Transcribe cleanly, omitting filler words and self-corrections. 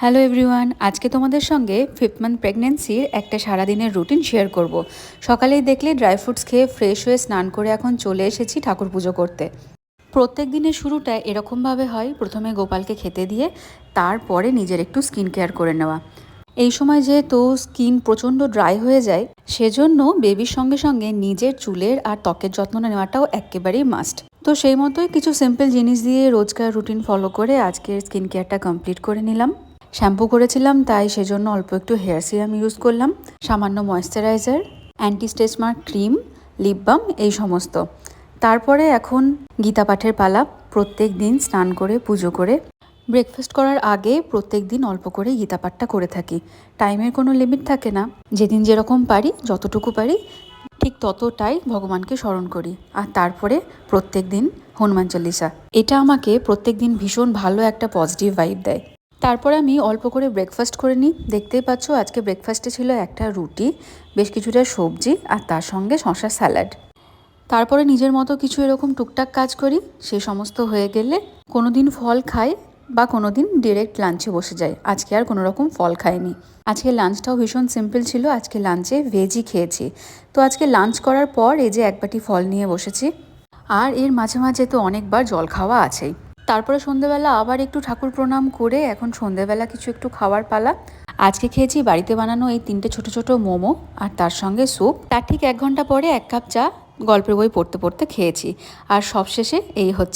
Hello everyone, আজকে তোমাদের সঙ্গে 5th মান্থ প্রেগনেন্সির একটা সারাদিনের রুটিন শেয়ার করব। সকালেই দেখলে ড্রাই ফ্রুটস খেয়ে ফ্রেশ হয়ে স্নান করে এখন চলে এসেছি ঠাকুর পুজো করতে। প্রত্যেক দিনের শুরুটা এরকমভাবে হয়, প্রথমে গোপালকে খেতে দিয়ে তারপরে নিজের একটু স্কিন কেয়ার করে নেওয়া। এই সময় যেহেতু স্কিন প্রচণ্ড ড্রাই হয়ে যায়, সেজন্য বেবির সঙ্গে সঙ্গে নিজের চুলের আর ত্বকের যত্ন নেওয়াটাও একেবারেই মাস্ট। তো সেই মতোই কিছু সিম্পল জিনিস দিয়ে রোজকার রুটিন ফলো করে আজকের স্কিন কেয়ারটা কমপ্লিট করে নিলাম। শ্যাম্পু করেছিলাম, তাই সেজন্য অল্প একটু হেয়ার সিরাম ইউজ করলাম, সামান্য moisturiser, anti stretch mark cream, lip balm, এই সমস্ত। তারপরে এখন গীতা পাঠের পালা। প্রত্যেক দিন স্নান করে পুজো করে ব্রেকফাস্ট করার আগে প্রত্যেক দিন অল্প করে গীতা পাঠটা করে থাকি। টাইমের কোনো লিমিট থাকে না, যেদিন যেরকম পারি, যতটুকু পারি ঠিক ততটাই ভগবানকে স্মরণ করি। আর তারপরে প্রত্যেক দিন হনুমান চল্লিশা। এটা আমাকে প্রত্যেক দিন ভীষণ ভালো একটা পজিটিভ ভাইব দেয়। তারপরে আমি অল্প করে ব্রেকফাস্ট করে নিই। দেখতেই পাচ্ছ আজকে ব্রেকফাস্টে ছিল একটা রুটি, বেশ কিছুটা সবজি আর তার সঙ্গে শশা স্যালাড। তারপরে নিজের মতো কিছু এরকম টুকটাক কাজ করি। সে সমস্ত হয়ে গেলে কোনো দিন ফল খাই বা কোনো দিন ডিরেক্ট লাঞ্চে বসে যাই। আজকে আর কোনো রকম ফল খাইনি। আজকে লাঞ্চটাও ভীষণ সিম্পল ছিল, আজকে লাঞ্চে ভেজই খেয়েছি। তো আজকে লাঞ্চ করার পর এই যে এক বাটি ফল নিয়ে বসেছি, আর এর মাঝে মাঝে তো অনেকবার জল খাওয়া আছেই। তারপরে সন্ধেবেলা আবার একটু ঠাকুর প্রণাম করে এখন সন্ধেবেলা কিছু একটু খাওয়ার পালা। আজকে খেয়েছি বাড়িতে বানানো এই 3টে ছোট ছোট মোমো আর তার সঙ্গে স্যুপ। তার ঠিক 1 ঘন্টা পরে 1 কাপ চা গল্পের বই পড়তে পড়তে খেয়েছি। আর সবশেষে এই হচ্ছে